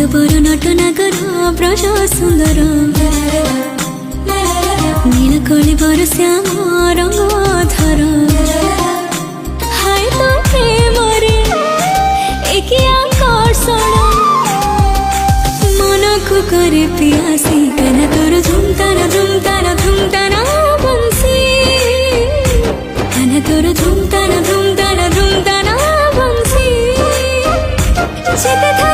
স্বার্থপর নটনাগর ব্রজ সুন্দর নীলকলি বর শ্যাম রঙ্গ ধর হায় তো প্রেমরে একি আকর্ষণ মনকু করে পিয়াসি কেন তোর ঝুমতানা ঝুমতানা ঝুমতানা বংশী কেন তোর ঝুমতানা ঝুমতানা ঝুমতানা বংশী যেতে